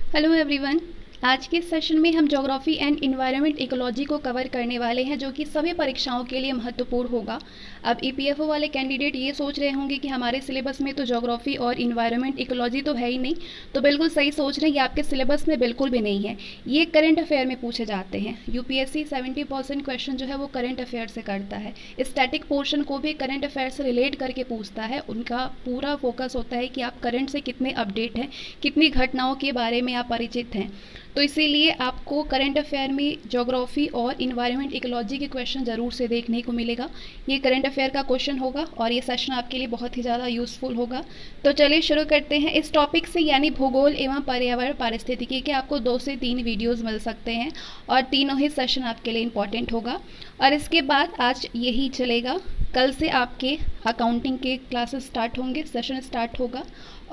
Hello everyone. आज के session में हम ज्योग्राफी एंड इन्वायरमेंट इकोलॉजी को कवर करने वाले हैं, जो कि सभी परीक्षाओं के लिए महत्वपूर्ण होगा। अब ईपीएफओ वाले कैंडिडेट ये सोच रहे होंगे कि हमारे सिलेबस में तो ज्योग्राफी और इन्वायरमेंट इकोलॉजी तो है ही नहीं। तो बिल्कुल सही सोच रहे हैं, ये आपके सिलेबस में बिल्कुल भी नहीं है। ये करंट अफेयर में पूछे जाते हैं। यूपीएससी 70% क्वेश्चन जो है वो करंट अफेयर से करता है। स्टैटिक पोर्शन को भी करंट अफेयर से रिलेट करके पूछता है। उनका पूरा फोकस होता है कि आप करंट से कितने अपडेट हैं, कितनी घटनाओं के बारे में आप परिचित हैं। तो इसीलिए आपको करंट अफेयर में ज्योग्राफी और इन्वायरमेंट इकोलॉजी के क्वेश्चन ज़रूर से देखने को मिलेगा। ये करंट अफेयर का क्वेश्चन होगा और ये सेशन आपके लिए बहुत ही ज़्यादा यूज़फुल होगा। तो चलिए शुरू करते हैं इस टॉपिक से, यानी भूगोल एवं पर्यावरण पारिस्थितिकी के आपको 2 से 3 वीडियोज़ मिल सकते हैं और तीनों ही सेशन आपके लिए इम्पॉर्टेंट होगा। और इसके बाद आज यही चलेगा, कल से आपके अकाउंटिंग के क्लासेस स्टार्ट होंगे, सेशन स्टार्ट होगा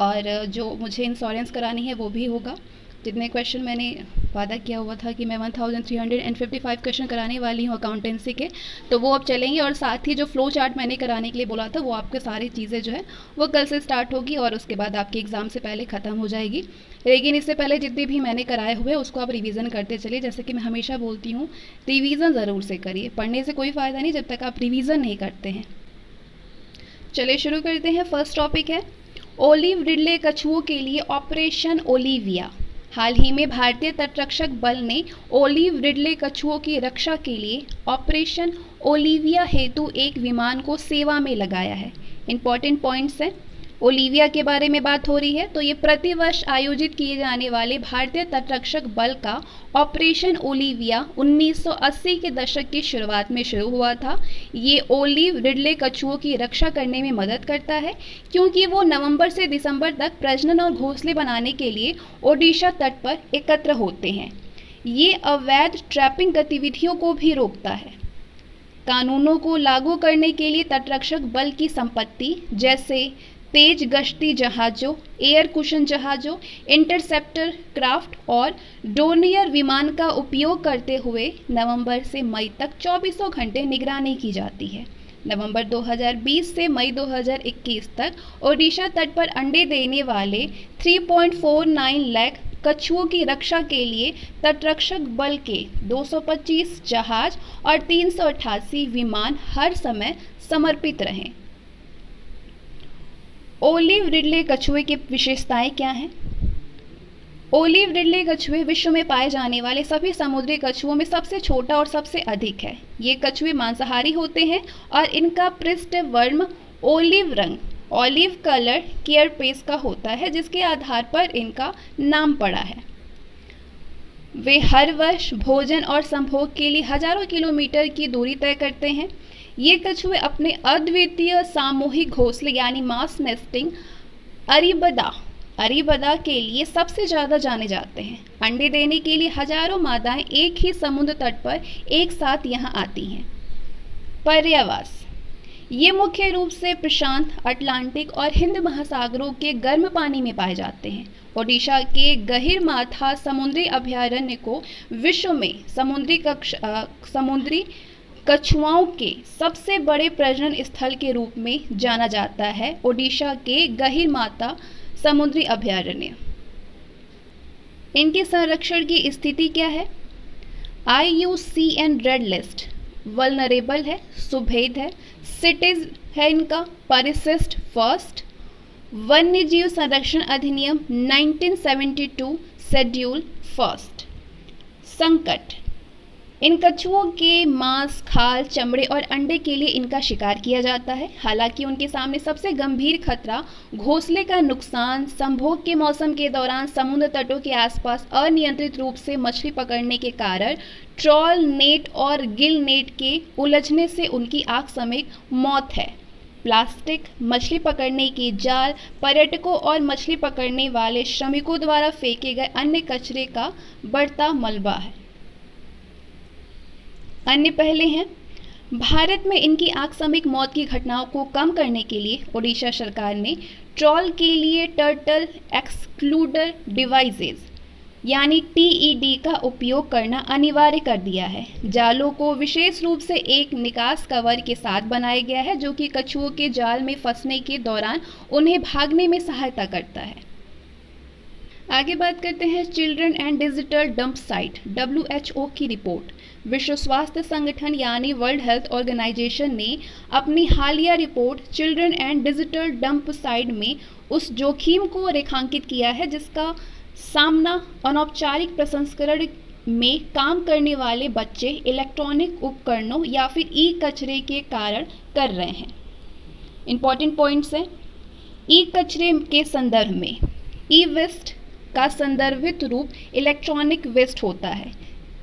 और जो मुझे इंश्योरेंस करानी है वो भी होगा। जितने क्वेश्चन मैंने वादा किया हुआ था कि मैं 1355 क्वेश्चन कराने वाली हूँ अकाउंटेंसी के, तो वो अब चलेंगे। और साथ ही जो फ्लो चार्ट मैंने कराने के लिए बोला था वो आपके सारी चीज़ें जो है वो कल से स्टार्ट होगी और उसके बाद आपके एग्ज़ाम से पहले ख़त्म हो जाएगी। लेकिन इससे पहले जितने भी मैंने कराए हुए उसको आप रिवीजन करते चलिए। जैसे कि मैं हमेशा बोलती हूँ, रिवीजन ज़रूर से करिए। पढ़ने से कोई फ़ायदा नहीं जब तक आप रिवीजन नहीं करते हैं। चलिए शुरू करते हैं। फर्स्ट टॉपिक है ओलिव रिडले कछुओं के लिए ऑपरेशन ओलिविया। हाल ही में भारतीय तटरक्षक बल ने ओलिव रिडले कछुओं की रक्षा के लिए ऑपरेशन ओलिविया हेतु एक विमान को सेवा में लगाया है। इंपॉर्टेंट पॉइंट्स हैं। ओलिविया के बारे में बात हो रही है, तो ये प्रतिवर्ष आयोजित किए जाने वाले भारतीय तटरक्षक बल का ऑपरेशन ओलिविया 1980 के दशक की शुरुआत में शुरू हुआ था। ये ओलिव रिडले कछुओं की रक्षा करने में मदद करता है, क्योंकि वो नवंबर से दिसंबर तक प्रजनन और घोंसले बनाने के लिए ओडिशा तट पर एकत्र होते हैं। ये अवैध ट्रैपिंग गतिविधियों को भी रोकता है। कानूनों को लागू करने के लिए तटरक्षक बल की संपत्ति जैसे तेज गश्ती जहाज़ों, एयर कुशन जहाज़ों, इंटरसेप्टर क्राफ्ट और डोर्नियर विमान का उपयोग करते हुए नवंबर से मई तक 24 घंटे निगरानी की जाती है। नवंबर 2020 से मई 2021 तक ओडिशा तट पर अंडे देने वाले 3.49 लाख कछुओं की रक्षा के लिए तटरक्षक बल के 225 जहाज और 388 विमान हर समय समर्पित रहे। ओलिव रिडले कछुए की विशेषताएं क्या हैं? ओलिव रिडले कछुए विश्व में पाए जाने वाले सभी समुद्री कछुओं में सबसे छोटा और सबसे अधिक है। ये कछुए मांसाहारी होते हैं और इनका पृष्ठवर्ण ओलिव रंग, ऑलिव कलर केयरपेस का होता है, जिसके आधार पर इनका नाम पड़ा है। वे हर वर्ष भोजन और संभोग के लिए हजारों किलोमीटर की दूरी तय करते हैं। ये कछुए अपने अद्वितीय सामूहिक घोंसले यानी मास नेस्टिंग अरीबदा के लिए सबसे ज़्यादा जाने जाते हैं। अंडे देने के लिए हजारों मादाएं एक ही समुद्र तट पर एक साथ यहाँ आती हैं। पर्यावास, ये मुख्य रूप से प्रशांत, अटलांटिक और हिंद महासागरों के गर्म पानी में पाए जाते हैं। ओडिशा के गहिरमाथा समुद्री अभयारण्य को विश्व में समुद्री कछुओं के सबसे बड़े प्रजनन स्थल के रूप में जाना जाता है। ओडिशा के गहिरमाथा समुद्री अभयारण्य। इनके संरक्षण की स्थिति क्या है? IUCN रेड लिस्ट, वल्नरेबल है, सुभेद है, सिटीज है इनका, परिशिष्ट फर्स्ट, वन्यजीव संरक्षण अधिनियम 1972 शेड्यूल फर्स्ट। संकट, इन कछुओं के मांस, खाल, चमड़े और अंडे के लिए इनका शिकार किया जाता है। हालांकि उनके सामने सबसे गंभीर खतरा घोंसले का नुकसान, संभोग के मौसम के दौरान समुद्र तटों के आसपास अनियंत्रित रूप से मछली पकड़ने के कारण ट्रॉल नेट और गिल नेट के उलझने से उनकी आग समेत मौत है। प्लास्टिक, मछली पकड़ने के जाल, पर्यटकों और मछली पकड़ने वाले श्रमिकों द्वारा फेंके गए अन्य कचरे का बढ़ता मलबा है। अन्य पहले हैं। भारत में इनकी आकस्मिक मौत की घटनाओं को कम करने के लिए ओडिशा सरकार ने ट्रॉल के लिए टर्टल एक्सक्लूडर डिवाइसेस यानी TED का उपयोग करना अनिवार्य कर दिया है। जालों को विशेष रूप से एक निकास कवर के साथ बनाया गया है, जो कि कछुओं के जाल में फंसने के दौरान उन्हें भागने में सहायता करता है। आगे बात करते हैं children and digital dump site WHO की रिपोर्ट। विश्व स्वास्थ्य संगठन यानी वर्ल्ड हेल्थ ऑर्गेनाइजेशन ने अपनी हालिया report children and digital dump site में उस जोखिम को रेखांकित किया है जिसका सामना अनौपचारिक प्रसंस्करण में काम करने वाले बच्चे इलेक्ट्रॉनिक उपकरणों या फिर ई कचरे के कारण कर रहे हैं। इंपॉर्टेंट पॉइंट्स हैं। ई कचरे के संदर्भ में ई वेस्ट का संदर्भित रूप इलेक्ट्रॉनिक वेस्ट होता है।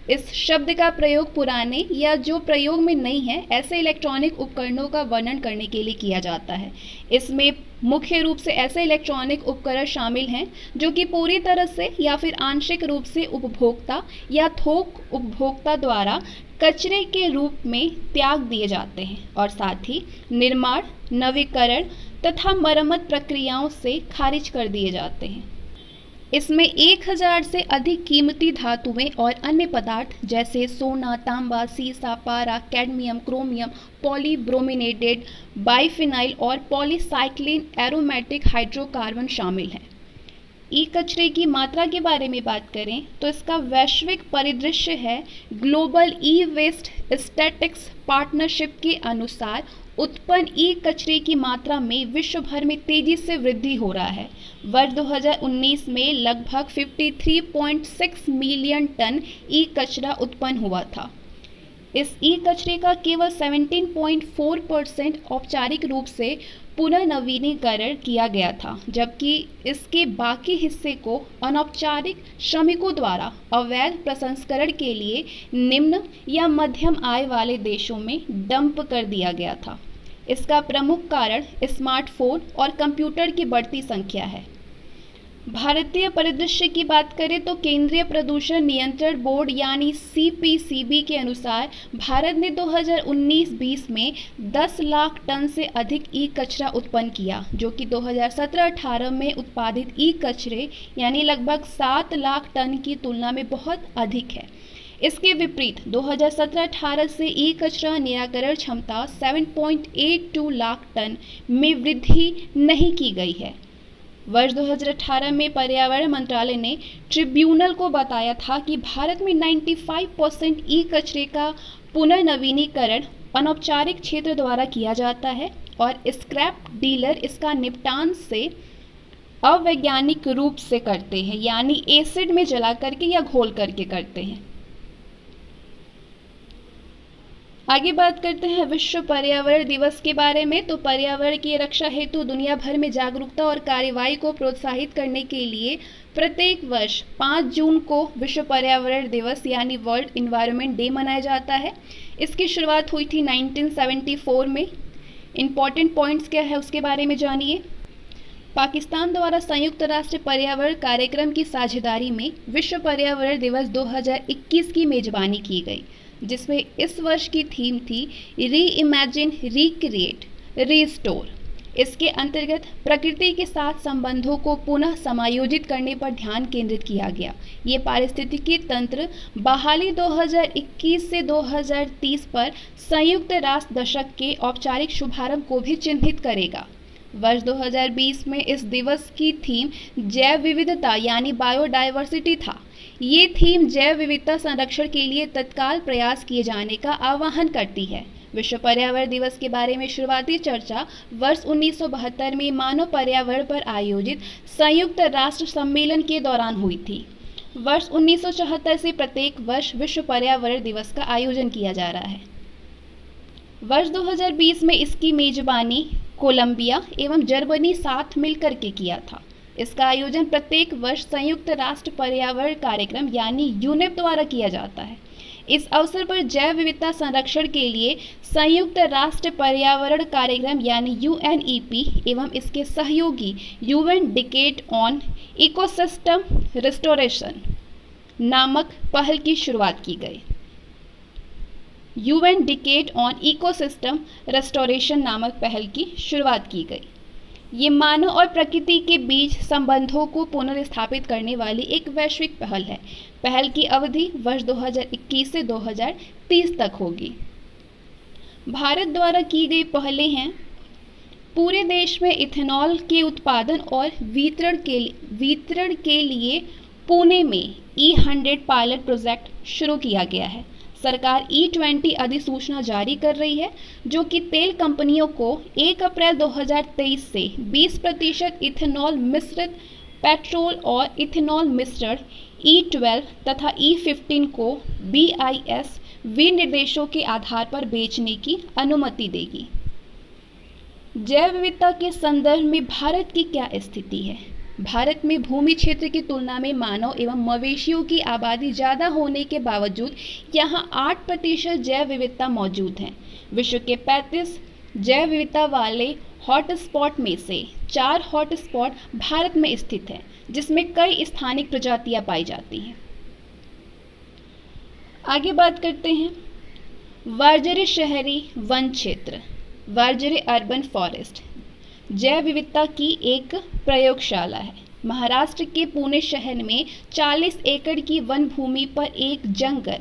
इस शब्द का प्रयोग पुराने या जो प्रयोग में नहीं है ऐसे इलेक्ट्रॉनिक उपकरणों का वर्णन करने के लिए किया जाता है। इसमें मुख्य रूप से ऐसे इलेक्ट्रॉनिक उपकरण शामिल हैं जो कि पूरी तरह से या फिर आंशिक रूप से उपभोक्ता या थोक उपभोक्ता द्वारा कचरे के रूप में त्याग दिए जाते हैं और साथ ही निर्माण, नवीकरण तथा मरम्मत प्रक्रियाओं से खारिज कर दिए जाते हैं। इसमें 1000 से अधिक कीमती धातुएं और अन्य पदार्थ जैसे सोना, तांबा, सीसा, पारा, कैडमियम, क्रोमियम, पॉलीब्रोमिनेटेड बाइफिनाइल और पॉलीसाइक्लिन एरोमेटिक हाइड्रोकार्बन शामिल हैं। ई कचरे की मात्रा के बारे में बात करें तो इसका वैश्विक परिदृश्य है। Global e waste statistics partnership के अनुसार उत्पन्न ई कचरे की मात्रा में विश्व भर में तेजी से वृद्धि हो रहा है। वर्ष 2019 में लगभग 53.6 मिलियन टन ई कचरा उत्पन्न हुआ था। इस ई कचरे का केवल 17.4% औपचारिक रूप से पुनर्नवीनीकरण किया गया था, जबकि इसके बाकी हिस्से को अनौपचारिक श्रमिकों द्वारा अवैध प्रसंस्करण के लिए निम्न या मध्यम आय वाले देशों में डंप कर दिया गया था। इसका प्रमुख कारण स्मार्टफोन और कंप्यूटर की बढ़ती संख्या है। भारतीय परिदृश्य की बात करें तो केंद्रीय प्रदूषण नियंत्रण बोर्ड यानी CPCB के अनुसार भारत ने 2019-20 में 10 लाख टन से अधिक ई कचरा उत्पन्न किया, जो कि 2017-18 में उत्पादित ई कचरे यानी लगभग 7 लाख टन की तुलना में बहुत अधिक है। इसके विपरीत 2017-18 से ई कचरा निराकरण क्षमता 7.82 लाख टन में वृद्धि नहीं की गई है। वर्ष 2018 में पर्यावरण मंत्रालय ने ट्रिब्यूनल को बताया था कि भारत में 95% ई कचरे का पुनर्नवीनीकरण अनौपचारिक क्षेत्र द्वारा किया जाता है और स्क्रैप डीलर इसका निपटान से अवैज्ञानिक रूप से करते हैं, यानी एसिड में जला करके या घोल करके करते हैं। आगे बात करते हैं विश्व पर्यावरण दिवस के बारे में। तो पर्यावरण की रक्षा हेतु दुनिया भर में जागरूकता और कार्यवाही को प्रोत्साहित करने के लिए प्रत्येक वर्ष 5 जून को विश्व पर्यावरण दिवस यानी वर्ल्ड इन्वायरमेंट डे मनाया जाता है। इसकी शुरुआत हुई थी 1974 में। इम्पॉर्टेंट पॉइंट्स क्या है उसके बारे में जानिए। पाकिस्तान द्वारा संयुक्त राष्ट्र पर्यावरण कार्यक्रम की साझेदारी में विश्व पर्यावरण दिवस 2021 की मेजबानी की गई, जिसमें इस वर्ष की थीम थी री इमेजिन, रिक्रिएट, रिस्टोर। इसके अंतर्गत प्रकृति के साथ संबंधों को पुनः समायोजित करने पर ध्यान केंद्रित किया गया। ये पारिस्थितिकी तंत्र बहाली 2021 से 2030 पर संयुक्त राष्ट्र दशक के औपचारिक शुभारंभ को भी चिन्हित करेगा। वर्ष 2020 में इस दिवस की थीम जैव विविधता यानी बायोडायवर्सिटी था। ये थीम जैव विविधता संरक्षण के लिए तत्काल प्रयास किए जाने का आह्वान करती है। विश्व पर्यावरण दिवस के बारे में शुरुआती चर्चा वर्ष 1972 में मानव पर्यावरण पर आयोजित संयुक्त राष्ट्र सम्मेलन के दौरान हुई थी। वर्ष 1974 से प्रत्येक वर्ष विश्व पर्यावरण दिवस का आयोजन किया जा रहा है। वर्ष 2020 में इसकी मेजबानी कोलंबिया एवं जर्मनी साथ मिलकर के किया था। इसका आयोजन प्रत्येक वर्ष संयुक्त राष्ट्र पर्यावरण कार्यक्रम यानी यूनेप द्वारा किया जाता है। इस अवसर पर जैव विविधता संरक्षण के लिए संयुक्त राष्ट्र पर्यावरण कार्यक्रम यानी UNEP एवं इसके सहयोगी UN decade on ecosystem restoration नामक पहल की शुरुआत की गई। UN decade on ecosystem restoration नामक पहल की शुरुआत की गई। ये मानव और प्रकृति के बीच संबंधों को पुनर्स्थापित करने वाली एक वैश्विक पहल है। पहल की अवधि वर्ष 2021 से 2030 तक होगी। भारत द्वारा की गई पहलें हैं पूरे देश में इथेनॉल के उत्पादन और वितरण के लिए पुणे में E100 पायलट प्रोजेक्ट शुरू किया गया है। सरकार E20 अधिसूचना जारी कर रही है जो कि तेल कंपनियों को 1 अप्रैल 2023 से 20% इथेनॉल मिश्रित पेट्रोल और इथेनॉल मिश्रण E12 तथा E15 को BIS विनिर्देशों के आधार पर बेचने की अनुमति देगी। जैव विविधता के संदर्भ में भारत की क्या स्थिति है? भारत में भूमि क्षेत्र की तुलना में मानव एवं मवेशियों की आबादी ज़्यादा होने के बावजूद यहाँ 8% जैव विविधता मौजूद है। विश्व के 35 जैव विविधता वाले हॉटस्पॉट में से 4 हॉटस्पॉट भारत में स्थित हैं, जिसमें कई स्थानिक प्रजातियां पाई जाती हैं। आगे बात करते हैं वार्जरे शहरी वन क्षेत्र, वार्जरे अर्बन फॉरेस्ट जैव विविधता की एक प्रयोगशाला है। महाराष्ट्र के पुणे शहर में 40 एकड़ की वन भूमि पर एक जंगल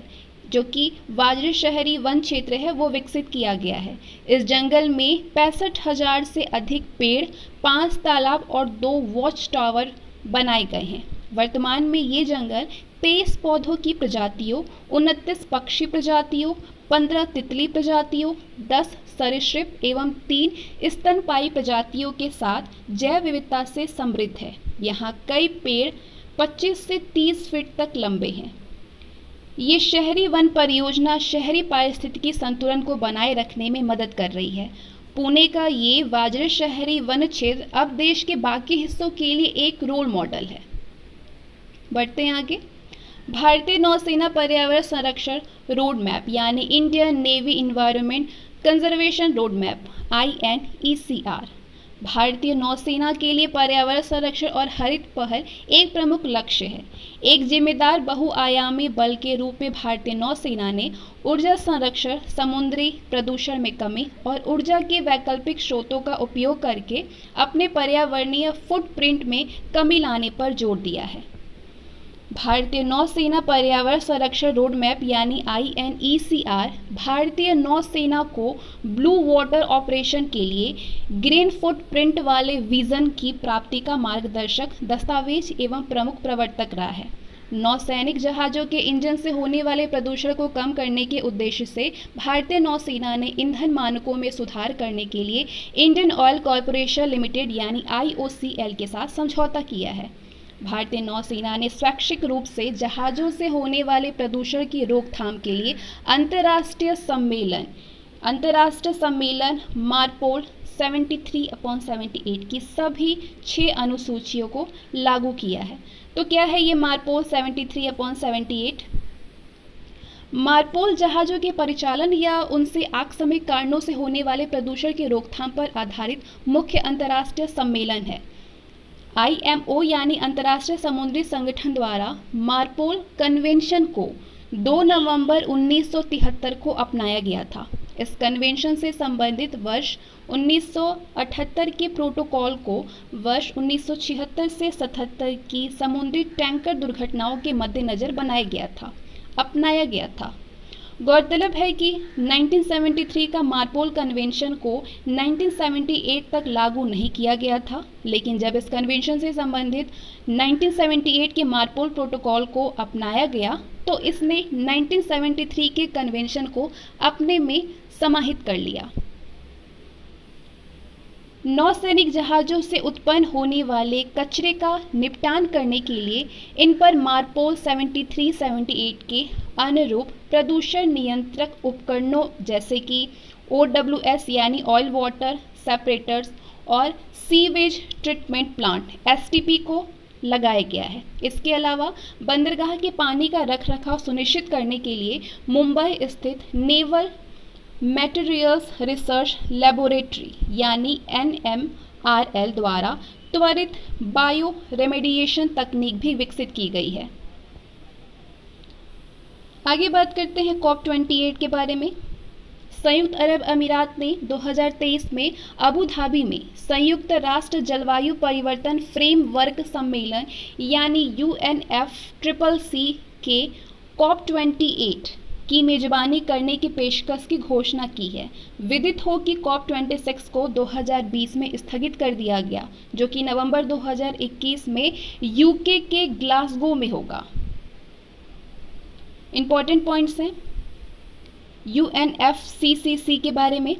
जो कि वार्जरे शहरी वन क्षेत्र है वो विकसित किया गया है। इस जंगल में 65,000 से अधिक पेड़, 5 तालाब और 2 वॉच टावर बनाए गए हैं। वर्तमान में ये जंगल 23 पौधों की प्रजातियों, 29 पक्षी प्रजातियों, 15 तितली प्रजातियों, 10 सरीसृप एवं 3 स्तनपायी प्रजातियों के साथ जैव विविधता से समृद्ध है। यहाँ कई पेड़ 25 से 30 फीट तक लंबे हैं। ये शहरी वन परियोजना शहरी पारिस्थितिकी संतुलन को बनाए रखने में मदद कर रही है। पुणे का ये वार्जरे शहरी वन क्षेत्र अब देश के बाकी हिस्सों के लिए एक रोल मॉडल है। बढ़ते हैं आगे। भारतीय नौसेना पर्यावरण संरक्षण रोड मैप यानी Indian navy environment conservation road map INECR भारतीय नौसेना के लिए पर्यावरण संरक्षण और हरित पहल एक प्रमुख लक्ष्य है। एक जिम्मेदार बहुआयामी बल के रूप में भारतीय नौसेना ने ऊर्जा संरक्षण, समुद्री प्रदूषण में कमी और ऊर्जा के वैकल्पिक स्रोतों का उपयोग करके अपने पर्यावरणीय फुटप्रिंट में कमी लाने पर जोर दिया है। भारतीय नौसेना पर्यावरण संरक्षण रोड मैप यानी INECR भारतीय नौसेना को ब्लू वाटर ऑपरेशन के लिए ग्रीन फुटप्रिंट वाले विजन की प्राप्ति का मार्गदर्शक दस्तावेज एवं प्रमुख प्रवर्तक रहा है। नौसैनिक जहाज़ों के इंजन से होने वाले प्रदूषण को कम करने के उद्देश्य से भारतीय नौसेना ने ईंधन मानकों में सुधार करने के लिए इंडियन ऑयल कॉरपोरेशन लिमिटेड यानी IOCL के साथ समझौता किया है। भारतीय नौसेना ने स्वैच्छिक रूप से जहाज़ों से होने वाले प्रदूषण की रोकथाम के लिए अंतर्राष्ट्रीय सम्मेलन मार्पोल 73/78 की सभी 6 अनुसूचियों को लागू किया है। तो क्या है ये मार्पोल 73/78? मार्पोल जहाज़ों के परिचालन या उनसे आकस्मिक कारणों से होने वाले प्रदूषण की रोकथाम पर आधारित मुख्य अंतर्राष्ट्रीय सम्मेलन है। IMO यानी अंतर्राष्ट्रीय समुद्री संगठन द्वारा मार्पोल कन्वेंशन को 2 नवंबर 1973 को अपनाया गया था। इस कन्वेंशन से संबंधित वर्ष 1978 के प्रोटोकॉल को वर्ष 1976 से 77 की समुद्री टैंकर दुर्घटनाओं के मद्देनजर अपनाया गया था। गौरतलब है कि 1973 का मार्पोल कन्वेंशन को 1978 तक लागू नहीं किया गया था, लेकिन जब इस कन्वेंशन से संबंधित 1978 के मार्पोल प्रोटोकॉल को अपनाया गया तो इसने 1973 के कन्वेंशन को अपने में समाहित कर लिया। नौसैनिक जहाज़ों से उत्पन्न होने वाले कचरे का निपटान करने के लिए इन पर मार्पोल 73-78 के अनुरूप प्रदूषण नियंत्रक उपकरणों जैसे कि OWS यानी ऑयल वाटर सेपरेटर्स और सीवेज ट्रीटमेंट प्लांट STP को लगाया गया है। इसके अलावा बंदरगाह के पानी का रखरखाव सुनिश्चित करने के लिए मुंबई स्थित नेवल मटेरियल्स रिसर्च लेबोरेटरी यानी NMRL द्वारा त्वरित बायो रेमेडिएशन तकनीक भी विकसित की गई है। आगे बात करते हैं COP28 के बारे में। संयुक्त अरब अमीरात ने 2023 में अबू धाबी में संयुक्त राष्ट्र जलवायु परिवर्तन फ्रेमवर्क सम्मेलन यानी UNFCCC के COP28 की मेजबानी करने की पेशकश की घोषणा की है। विदित हो कि COP26 को 2020 में स्थगित कर दिया गया, जो कि नवंबर 2021 में यूके के ग्लासगो में होगा। इंपॉर्टेंट पॉइंट्स हैं UNFCCC के बारे में।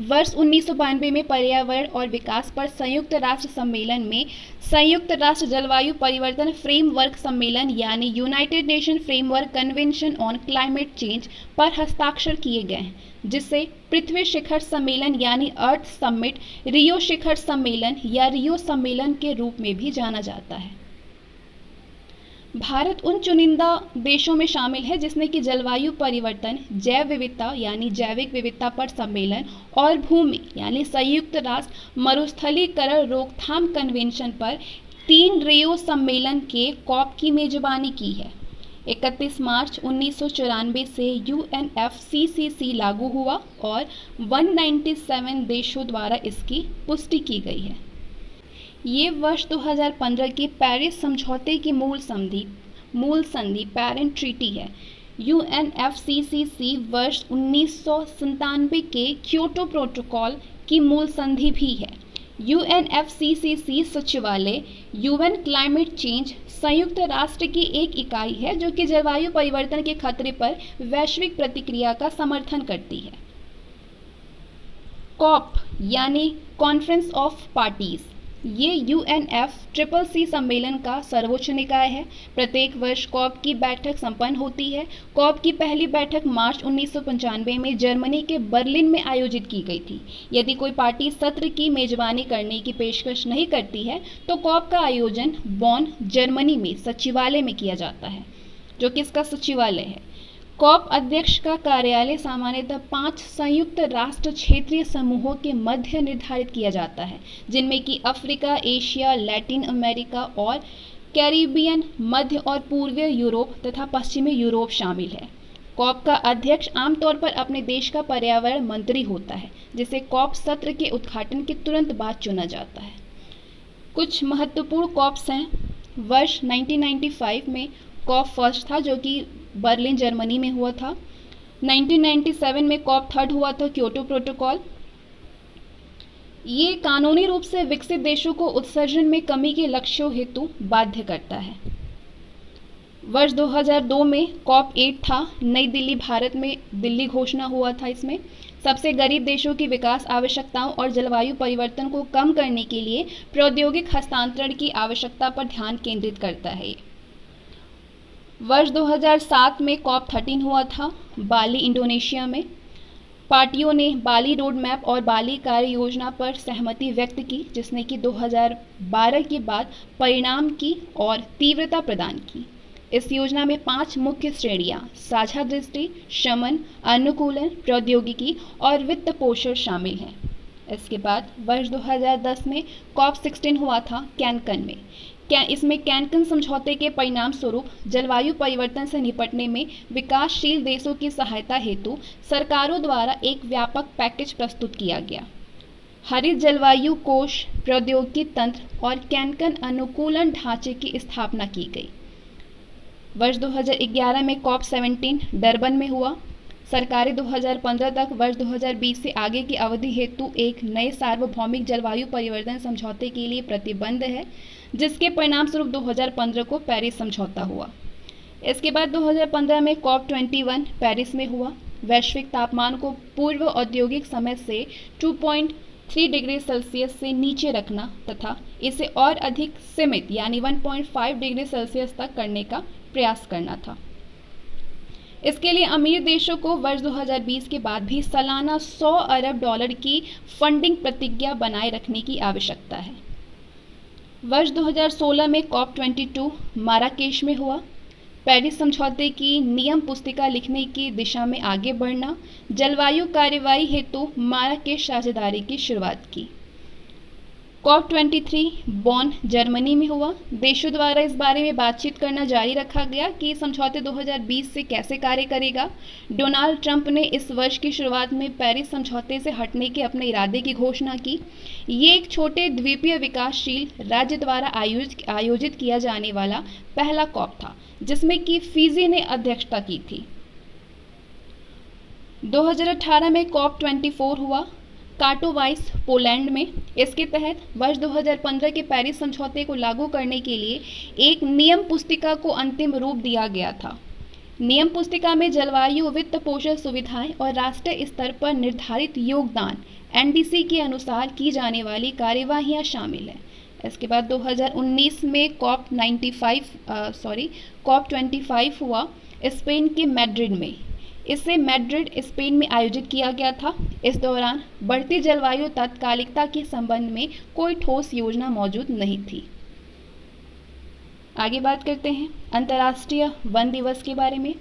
वर्ष 1992 में पर्यावरण और विकास पर संयुक्त राष्ट्र सम्मेलन में संयुक्त राष्ट्र जलवायु परिवर्तन फ्रेमवर्क सम्मेलन यानी United nation framework convention on climate change पर हस्ताक्षर किए गए हैं, जिसे पृथ्वी शिखर सम्मेलन यानी अर्थ समिट, रियो शिखर सम्मेलन या रियो सम्मेलन के रूप में भी जाना जाता है। भारत उन चुनिंदा देशों में शामिल है जिसने कि जलवायु परिवर्तन, जैव विविधता यानी जैविक विविधता पर सम्मेलन और भूमि यानी संयुक्त राष्ट्र मरुस्थलीकरण रोकथाम कन्वेंशन पर 3 रियो सम्मेलन के कॉप की मेजबानी की है। 31 मार्च 1994 से UNFCCC लागू हुआ और 197 देशों द्वारा इसकी पुष्टि की गई है। ये वर्ष 2015 के पेरिस समझौते की मूल संधि पेरेंट ट्रीटी है। UNFCCC वर्ष 1997 के क्योटो प्रोटोकॉल की मूल संधि भी है। UNFCCC सचिवालय UN क्लाइमेट चेंज संयुक्त राष्ट्र की एक इकाई है जो कि जलवायु परिवर्तन के खतरे पर वैश्विक प्रतिक्रिया का समर्थन करती है। कॉप यानी कॉन्फ्रेंस ऑफ पार्टीज, ये UNFCCC सम्मेलन का सर्वोच्च निकाय है। प्रत्येक वर्ष कॉप की बैठक संपन्न होती है। कॉप की पहली बैठक मार्च 1995 में जर्मनी के बर्लिन में आयोजित की गई थी। यदि कोई पार्टी सत्र की मेजबानी करने की पेशकश नहीं करती है तो कॉप का आयोजन बॉन, जर्मनी में सचिवालय में किया जाता है, जो कि इसका सचिवालय है। कॉप अध्यक्ष का कार्यालय सामान्यतः 5 संयुक्त राष्ट्र क्षेत्रीय समूहों के मध्य निर्धारित किया जाता है, जिनमें कि अफ्रीका, एशिया, लैटिन अमेरिका और कैरिबियन, मध्य और पूर्वी यूरोप तथा पश्चिमी यूरोप शामिल है। कॉप का अध्यक्ष आमतौर पर अपने देश का पर्यावरण मंत्री होता है, जिसे कॉप सत्र के उद्घाटन के तुरंत बाद चुना जाता है। कुछ महत्वपूर्ण कॉप्स हैं। वर्ष 1995 में कॉप फर्स्ट था, जो कि बर्लिन, जर्मनी में हुआ था। 1997 में कॉप थर्ड हुआ था, क्योटो प्रोटोकॉल। ये कानूनी रूप से विकसित देशों को उत्सर्जन में कमी के लक्ष्यों हेतु बाध्य करता है। वर्ष 2002 में कॉप 8 था, नई दिल्ली, भारत में दिल्ली घोषणा हुआ था। इसमें सबसे गरीब देशों की विकास आवश्यकताओं और जलवायु परिवर्तन को कम करने के लिए प्रौद्योगिक हस्तांतरण की आवश्यकता पर ध्यान केंद्रित करता है। वर्ष 2007 में कॉप 13 हुआ था, बाली, इंडोनेशिया में। पार्टियों ने बाली रोड मैप और बाली कार्य योजना पर सहमति व्यक्त की, जिसने कि 2012 के बाद परिणाम की और तीव्रता प्रदान की। इस योजना में 5 मुख्य श्रेणियां साझा दृष्टि, शमन, अनुकूलन, प्रौद्योगिकी और वित्त पोषण शामिल हैं। इसके बाद वर्ष 2010 में कॉप 16 हुआ था, कैनकन में। इसमें कैनकन समझौते के परिणाम स्वरूप जलवायु परिवर्तन से निपटने में विकासशील देशों की सहायता हेतु सरकारों द्वारा एक व्यापक पैकेज प्रस्तुत किया गया। हरित जलवायु कोष, प्रौद्योगिकी तंत्र और कैनकन अनुकूलन ढांचे की स्थापना की गई। वर्ष 2011 में कॉप 17 डरबन में हुआ। सरकारें 2015 तक वर्ष 2020 से आगे की अवधि हेतु एक नए सार्वभौमिक जलवायु परिवर्तन समझौते के लिए प्रतिबद्ध है, जिसके परिणाम स्वरूप 2015 को पेरिस समझौता हुआ। इसके बाद 2015 में कॉप 21 पेरिस में हुआ। वैश्विक तापमान को पूर्व औद्योगिक समय से 2.3 डिग्री सेल्सियस से नीचे रखना तथा इसे और अधिक सीमित यानी 1.5 डिग्री सेल्सियस तक करने का प्रयास करना था। इसके लिए अमीर देशों को वर्ष 2020 के बाद भी सालाना $100 अरब की फंडिंग प्रतिज्ञा बनाए रखने की आवश्यकता है। वर्ष 2016 में कॉप 22 माराकेश में हुआ। पेरिस समझौते की नियम पुस्तिका लिखने की दिशा में आगे बढ़ना, जलवायु कार्रवाई हेतु माराकेश साझेदारी की शुरुआत की। कॉप 23 बॉन, जर्मनी में हुआ। देशों द्वारा इस बारे में बातचीत करना जारी रखा गया कि समझौते 2020 से कैसे कार्य करेगा। डोनाल्ड ट्रंप ने इस वर्ष की शुरुआत में पेरिस समझौते से हटने के अपने इरादे की घोषणा की। ये एक छोटे द्वीपीय विकासशील राज्य द्वारा आयोजित किया जाने वाला पहला कॉप था, जिसमें कि फिजी ने अध्यक्षता की थी। 2018 में COP24 हुआ काटोवाइस पोलैंड में। इसके तहत वर्ष 2015 के पेरिस समझौते को लागू करने के लिए एक नियम पुस्तिका को अंतिम रूप दिया गया था। नियम पुस्तिका में जलवायु वित्त पोषण सुविधाएं और राष्ट्रीय स्तर पर निर्धारित योगदान NDC के अनुसार की जाने वाली कार्यवाहियां शामिल है। इसके बाद 2019 में COP25 हुआ स्पेन के मैड्रिड में। इसे मैड्रिड स्पेन में आयोजित किया गया था। इस दौरान बढ़ती जलवायु तात्कालिकता के संबंध में कोई ठोस योजना मौजूद नहीं थी। आगे बात करते हैं अंतर्राष्ट्रीय वन दिवस के बारे में।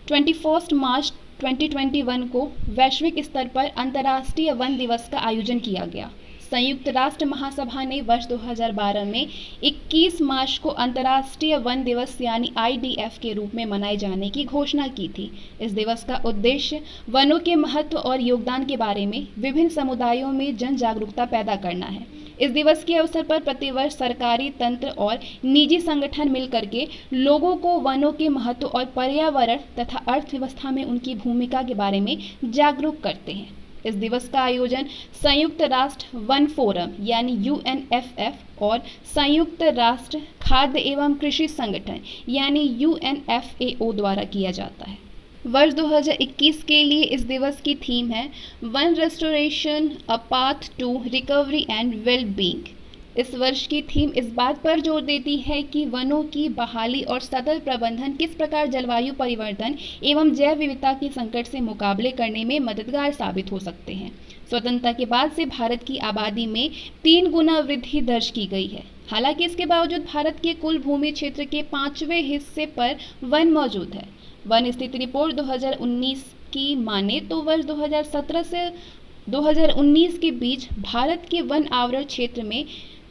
21 मार्च 2021 को वैश्विक स्तर पर अंतर्राष्ट्रीय वन दिवस का आयोजन किया गया। संयुक्त राष्ट्र महासभा ने वर्ष 2012 में 21 मार्च को अंतर्राष्ट्रीय वन दिवस यानी IDF के रूप में मनाए जाने की घोषणा की थी। इस दिवस का उद्देश्य वनों के महत्व और योगदान के बारे में विभिन्न समुदायों में जन जागरूकता पैदा करना है। इस दिवस के अवसर पर प्रतिवर्ष सरकारी तंत्र और निजी संगठन मिलकर के लोगों को वनों के महत्व और पर्यावरण तथा अर्थव्यवस्था में उनकी भूमिका के बारे में जागरूक करते हैं। इस दिवस का आयोजन संयुक्त राष्ट्र वन फोरम यानी UNFF और संयुक्त राष्ट्र खाद्य एवं कृषि संगठन यानी UNFAO द्वारा किया जाता है। वर्ष 2021 के लिए इस दिवस की थीम है वन restoration a path to recovery and well being. इस वर्ष की थीम इस बात पर जोर देती है कि वनों की बहाली और सतत प्रबंधन किस प्रकार जलवायु परिवर्तन एवं जैव विविधता के संकट से मुकाबले करने में मददगार साबित हो सकते हैं। स्वतंत्रता के बाद से भारत की आबादी में 3 गुना वृद्धि दर्ज की गई है। हालांकि इसके बावजूद भारत के कुल भूमि क्षेत्र के 5वें हिस्से पर वन मौजूद है। वन स्थिति रिपोर्ट 2019 की माने तो वर्ष 2017 से 2019 के बीच भारत के वन आवरण क्षेत्र में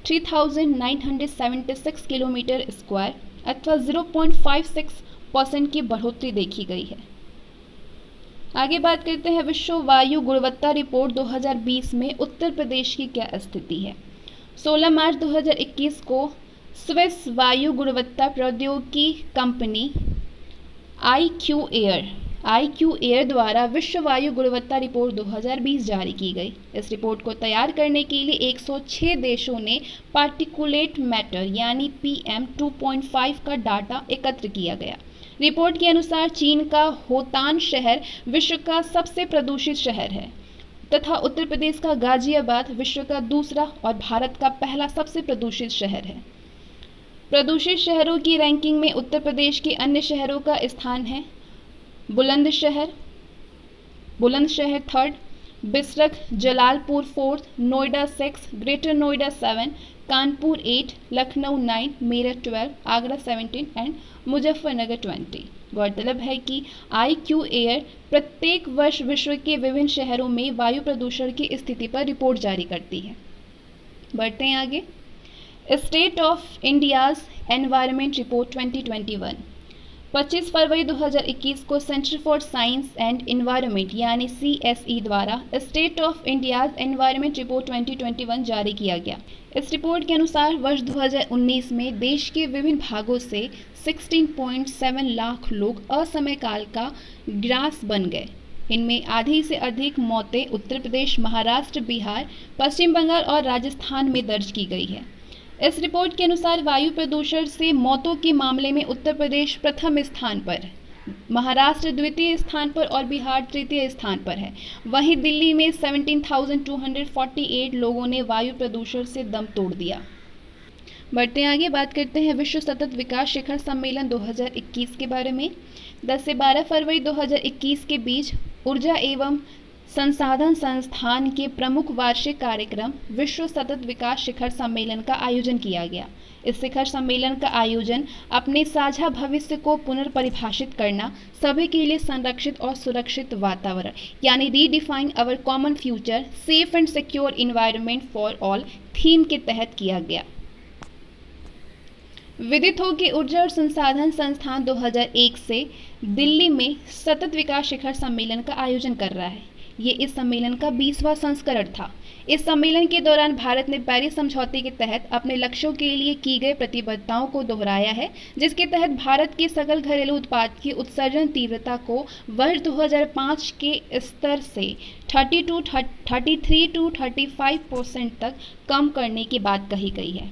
3,976 किलोमीटर स्क्वायर अथवा 0.56% की बढ़ोतरी देखी गई है। आगे बात करते हैं विश्व वायु गुणवत्ता रिपोर्ट 2020 में उत्तर प्रदेश की क्या स्थिति है। 16 मार्च 2021 को स्विस वायु गुणवत्ता प्रौद्योगिकी कंपनी IQ एयर द्वारा विश्व वायु गुणवत्ता रिपोर्ट 2020 जारी की गई। इस रिपोर्ट को तैयार करने के लिए 106 देशों ने पार्टिकुलेट मैटर यानी PM 2.5 का डाटा एकत्र किया गया। रिपोर्ट के अनुसार चीन का होतान शहर विश्व का सबसे प्रदूषित शहर है तथा उत्तर प्रदेश का गाजियाबाद विश्व का दूसरा और भारत का पहला सबसे प्रदूषित शहर है। प्रदूषित शहरों की रैंकिंग में उत्तर प्रदेश के अन्य शहरों का स्थान है Bulandshahr 3rd, Bisrakh Jalalpur 4th, Noida 6, greater Noida 7, Kanpur 8, Lucknow 9, Meerut 12, Agra 17 and Muzaffarnagar 20। गौरतलब है कि IQ एयर प्रत्येक वर्ष विश्व के विभिन्न शहरों में वायु प्रदूषण की स्थिति पर रिपोर्ट जारी करती है। बढ़ते हैं आगे। State of India's environment report 2021 25 फरवरी 2021 को centre for science and environment यानी CSE द्वारा state of India's environment report 2021 जारी किया गया। इस रिपोर्ट के अनुसार वर्ष 2019 में देश के विभिन्न भागों से 16.7 लाख लोग असमय काल का ग्रास बन गए। इनमें आधी से अधिक मौतें उत्तर प्रदेश, महाराष्ट्र, बिहार, पश्चिम बंगाल और राजस्थान में दर्ज की गई है। इस रिपोर्ट के अनुसार वायु प्रदूषण से मौतों के मामले में उत्तर प्रदेश प्रथम स्थान पर, महाराष्ट्र द्वितीय स्थान पर और बिहार तृतीय स्थान पर है। वहीं दिल्ली में 17,248 लोगों ने वायु प्रदूषण से दम तोड़ दिया। बढ़ते आगे, बात करते हैं विश्व सतत विकास शिखर सम्मेलन 2021 के बारे में। 10 से 12 फरवरी 2021 के बीच ऊर्जा एवं संसाधन संस्थान के प्रमुख वार्षिक कार्यक्रम विश्व सतत विकास शिखर सम्मेलन का आयोजन किया गया। इस शिखर सम्मेलन का आयोजन अपने साझा भविष्य को पुनर्परिभाषित करना, सभी के लिए संरक्षित और सुरक्षित वातावरण यानी redefine our common future, safe and secure environment for all theme के तहत किया गया। विदित हो कि ऊर्जा और संसाधन संस्थान 2001 से दिल्ली में सतत विकास शिखर सम्मेलन का आयोजन कर रहा है। ये इस सम्मेलन का 20वां संस्करण था। इस सम्मेलन के दौरान भारत ने पेरिस समझौते के तहत अपने लक्ष्यों के लिए की गई प्रतिबद्धताओं को दोहराया है, जिसके तहत भारत के सकल घरेलू उत्पाद की उत्सर्जन तीव्रता को वर्ष 2005 के स्तर से 33 टू 35% तक कम करने की बात कही गई है।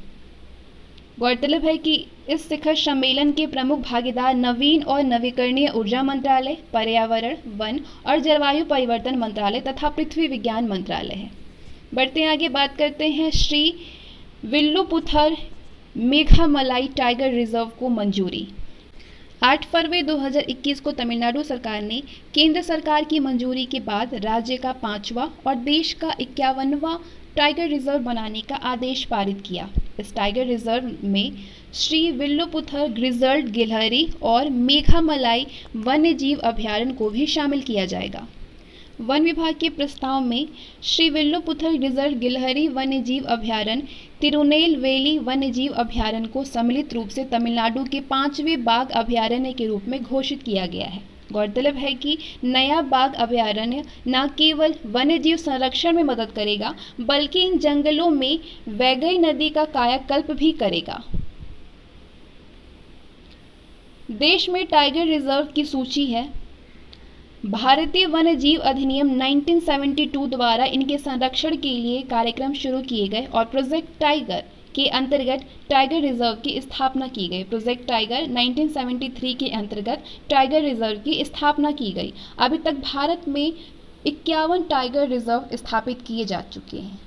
गौरतलब है कि इस शिखर सम्मेलन के प्रमुख भागीदार नवीन और नवीकरणीय ऊर्जा मंत्रालय, पर्यावरण, वन और जलवायु परिवर्तन मंत्रालय तथा पृथ्वी विज्ञान मंत्रालय है। बढ़ते हैं आगे, बात करते हैं श्री विल्लुपुथर मेघामलाई टाइगर रिजर्व को मंजूरी। 8 फरवरी 2021 को तमिलनाडु सरकार ने केंद्र सरकार की मंजूरी के बाद राज्य का 5वां और देश का 51वां टाइगर रिजर्व बनाने का आदेश पारित किया। इस टाइगर रिजर्व में श्री विल्लुपुथर ग्रिजल्ड गिलहरी और मेघामलाई वन्यजीव अभयारण्य को भी शामिल किया जाएगा। वन विभाग के प्रस्ताव में श्री विल्लुपुथर ग्रिजल्ड गिलहरी वन्यजीव अभयारण्य तिरुनेलवेली वन्यजीव अभयारण्य को सम्मिलित रूप से तमिलनाडु के 5वें बाघ अभयारण्य के रूप में घोषित किया गया है। गौरतलब है कि नया बाघ अभयारण्य न केवल वन्यजीव संरक्षण में मदद करेगा, बल्कि इन जंगलों में वैगई नदी का कायाकल्प भी करेगा। देश में टाइगर रिजर्व की सूची है। भारतीय वन्यजीव अधिनियम 1972 द्वारा इनके संरक्षण के लिए कार्यक्रम शुरू किए गए और प्रोजेक्ट टाइगर के अंतर्गत टाइगर रिजर्व की स्थापना की गई। प्रोजेक्ट टाइगर 1973 के अंतर्गत टाइगर रिजर्व की स्थापना की गई। अभी तक भारत में 51 टाइगर रिजर्व स्थापित किए जा चुके हैं।